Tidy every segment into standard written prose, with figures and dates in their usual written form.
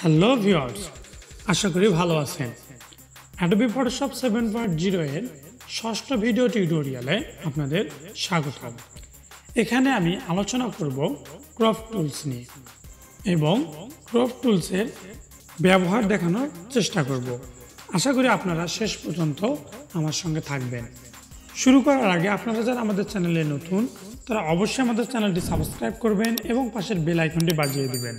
Hello viewers, আশা করি ভালো আছেন। Adobe Photoshop 7.0 এর ষষ্ঠ ভিডিও টিউটোরিয়ালে আপনাদের স্বাগতম। এখানে আমি আলোচনা করব ক্রপ টুলস নিয়ে এবং ক্রপ টুলসের ব্যবহার দেখানোর চেষ্টা করব। আশা করি আপনারা শেষ পর্যন্ত আমার সঙ্গে থাকবেন। শুরু করার আগে আপনারা যারা আমাদের চ্যানেলে নতুন তারা অবশ্যই আমাদের চ্যানেলটি সাবস্ক্রাইব করবেন এবং পাশের বেল আইকনটি বাজিয়ে দিবেন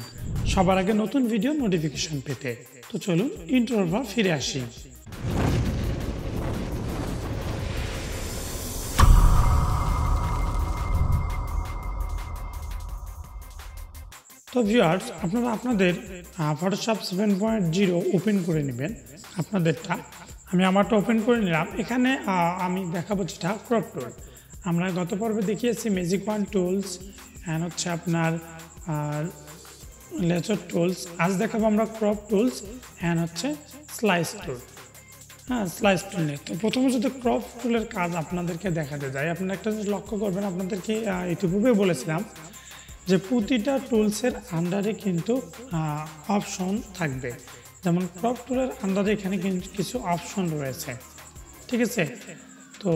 সবার আগে নতুন ভিডিও নোটিফিকেশন পেতে। তো চলুন ইন্ট্রোর পর ফিরে আসি। তো ভিউয়ার্স, আপনারা আপনাদের ফটোশপ 7.0 ওপেন করে নেবেন। আপনাদেরটা আমি আমারটা ওপেন করে নিলাম। এখানে আমি দেখাবো যেটা ক্রপ টুল। আমরা গত পর্বে দেখিয়েছি ম্যাজিক ওয়ান টুলস অ্যান্ড হচ্ছে আপনার লেচার টুলস। আজ দেখাবো আমরা ক্রপ টুলস অ্যান্ড হচ্ছে স্লাইস টুল। স্লাইস টুল নিয়ে। তো প্রথমে যদি ক্রপ টুলের কাজ আপনাদেরকে দেখাতে যাই, আপনারা একটা জিনিস লক্ষ্য করবেন, আপনাদেরকে ইতিপূর্বে বলেছিলাম যে প্রতিটা টুলসের আন্ডারে কিন্তু অপশন থাকবে। যেমন ক্রপ টুলের আন্ডারে এখানে কিন্তু কিছু অপশন রয়েছে, ঠিক আছে? তো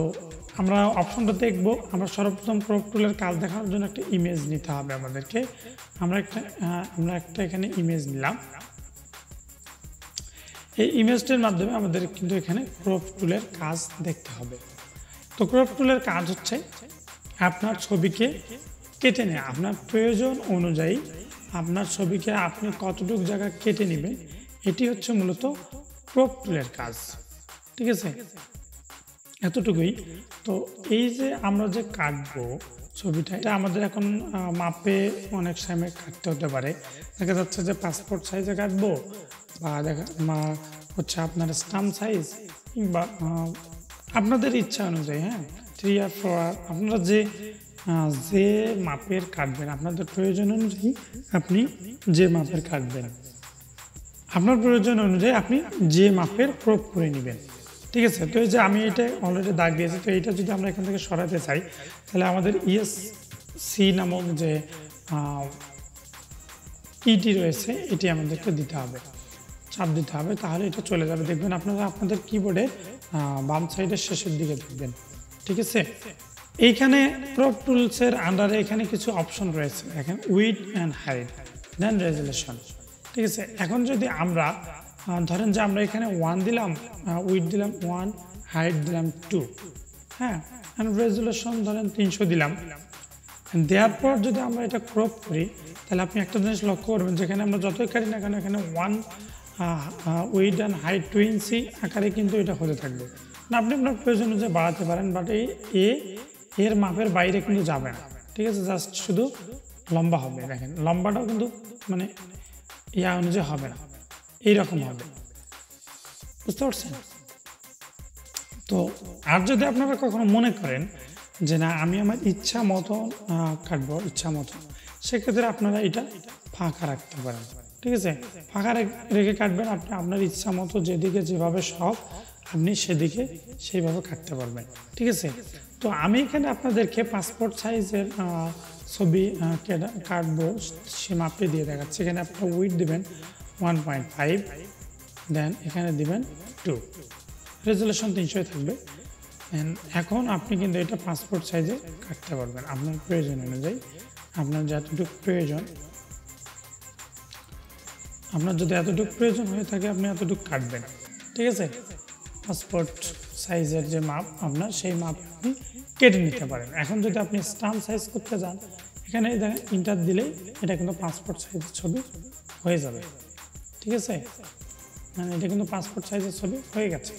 আমরা অপশনটা দেখব। আমরা সর্বপ্রথম ক্রপ টুলের কাজ দেখানোর জন্য একটা ইমেজ নিতে হবে আমাদেরকে। আমরা একটা এখানে ইমেজ নিলাম। এই ইমেজটার মাধ্যমে আমাদের কিন্তু এখানে ক্রপ টুলের কাজ দেখতে হবে। তো ক্রপ টুলের কাজ হচ্ছে আপনার ছবিকে কেটে নেওয়া। আপনার প্রয়োজন অনুযায়ী আপনার ছবিকে আপনি কতটুকু জায়গা কেটে নেবেন, এটি হচ্ছে মূলত ক্রপ টুলের কাজ, ঠিক আছে? এতটুকুই। তো এই যে আমরা যে কাটবো ছবিটা, এটা আমাদের এখন মাপে অনেক সময় কাটতে হতে পারে। দেখা যাচ্ছে যে পাসপোর্ট সাইজে কাটবো বা হচ্ছে আপনার স্টাম্প সাইজ, কিংবা আপনাদের ইচ্ছা অনুযায়ী 3 আর 4 আপনারা যে মাপের কাটবেন, আপনাদের প্রয়োজন অনুযায়ী আপনি যে মাপের কাটবেন, আপনার প্রয়োজন অনুযায়ী আপনি যে মাপের ক্রপ করে নেবেন, ঠিক আছে? তো এই যে আমি এটা অলরেডি দাগ দিয়েছি। তো এইটা যদি আমরা এখান থেকে সরাতে চাই, তাহলে আমাদের ESC নামক যে কিটি রয়েছে এটি আমাদেরকে দিতে হবে, চাপ দিতে হবে, তাহলে এটা চলে যাবে। দেখবেন আপনারা আপনাদের কিবোর্ডে বাম সাইডের শেষের দিকে দেখবেন, ঠিক আছে? এইখানে ক্রপ টুলসের আন্ডারে এখানে কিছু অপশন রয়েছে। এখানে width and height, then resolution, ঠিক আছে? এখন যদি আমরা ধরেন যে আমরা এখানে 1 দিলাম, উইডথ দিলাম 1, হাইট দিলাম 2, অ্যান্ড রেজুলেশন ধরেন 300 দিলাম। দেওয়ার পর যদি আমরা এটা ক্রপ করি, তাহলে আপনি একটা জিনিস লক্ষ্য করবেন, যেখানে আমরা যতই কাটি না কেন এখানে 1 উইডথ অ্যান্ড হাইট 2 ইঞ্চি আকারে কিন্তু এটা হতে থাকবে। আপনি আপনার প্রয়োজন অনুযায়ী বাড়াতে পারেন, বাট এর মাপের বাইরে কিন্তু যাবে না, ঠিক আছে? জাস্ট শুধু লম্বা হবে। দেখেন লম্বাটাও কিন্তু মানে অনুযায়ী হবে না, এইরকম হবে, বুঝতে পারছেন? তো আর যদি আপনারা কখনো মনে করেন যে না আমি আমার ইচ্ছা মতো কাটবো, ইচ্ছা মতো, সেক্ষেত্রে আপনারা এটা ফাঁকা রাখতে পারেন, ঠিক আছে? ফাঁকা রেখে কাটবেন। আপনি আপনার ইচ্ছা মতো যেদিকে যেভাবে সব আপনি সেদিকে সেইভাবে কাটতে পারবেন, ঠিক আছে? তো আমি এখানে আপনাদেরকে পাসপোর্ট সাইজের ছবি কাটবো, সে মাপে দিয়ে দেখাচ্ছি। এখানে আপনার উইডথ দিবেন 1.5, দেন এখানে দিবেন 2, রেজুলেশন 300 থাকবে। এখন আপনি কিন্তু এটা পাসপোর্ট সাইজে কাটতে পারবেন আপনার প্রয়োজন অনুযায়ী। আপনার যতটুকু প্রয়োজন, আপনার যদি এতটুকু প্রয়োজন হয়ে থাকে আপনি এতটুকু কাটবেন, ঠিক আছে? পাসপোর্ট সাইজের যে মাপ আপনার, সেই মাপ আপনি কেটে নিতে পারেন। এখন যদি আপনি স্টাম্প সাইজ করতে যান, এখানে ইন্টার দিলেই এটা কিন্তু পাসপোর্ট সাইজের ছবি হয়ে যাবে, ঠিক আছে? মানে এটা কিন্তু পাসপোর্ট সাইজের ছবি হয়ে গেছে।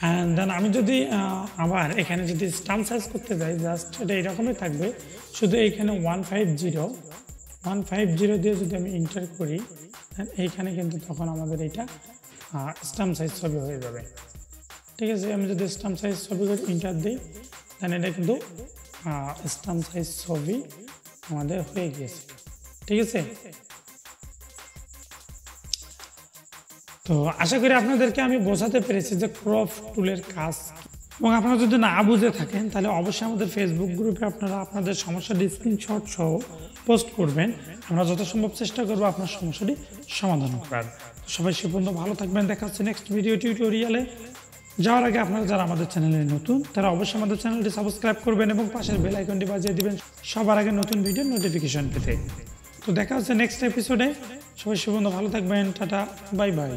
অ্যান্ড দেন আমি যদি আবার এখানে যদি স্টাম্প সাইজ করতে যাই, জাস্ট এটা এরকমই থাকবে, শুধু এইখানে 150 দিয়ে যদি আমি ইন্টার করি, এইখানে কিন্তু তখন আমাদের এটা স্টাম্প সাইজ ছবি হয়ে যাবে, ঠিক আছে? আমি যদি স্টাম্প সাইজ ছবি করে ইন্টার দিই, দেন এটা কিন্তু স্টাম্প সাইজ ছবি আমাদের হয়ে গেছে, ঠিক আছে? তো আশা করি আপনাদেরকে আমি বোঝাতে পেরেছি যে ক্রপ টুলের কাজ এবং আপনারা যদি না বুঝে থাকেন তাহলে অবশ্যই আমাদের ফেসবুক গ্রুপে আপনারা আপনাদের সমস্যাটি স্ক্রিনশট সহ পোস্ট করবেন। আমরা যথাসম্ভব চেষ্টা করবো আপনার সমস্যাটি সমাধান করার। তো সবাই সে পর্যন্ত ভালো থাকবেন। দেখা হচ্ছে নেক্সট ভিডিও টিউটোরিয়ালে। যাওয়ার আগে আপনারা যারা আমাদের চ্যানেলে নতুন তারা অবশ্যই আমাদের চ্যানেলটি সাবস্ক্রাইব করবেন এবং পাশের বেল আইকনটি বাজিয়ে দিবেন সবার আগে নতুন ভিডিওর নোটিফিকেশন পেতে। তো দেখা হচ্ছে নেক্সট এপিসোডে। সবাই সে পর্যন্ত ভালো থাকবেন। Tata, bye bye.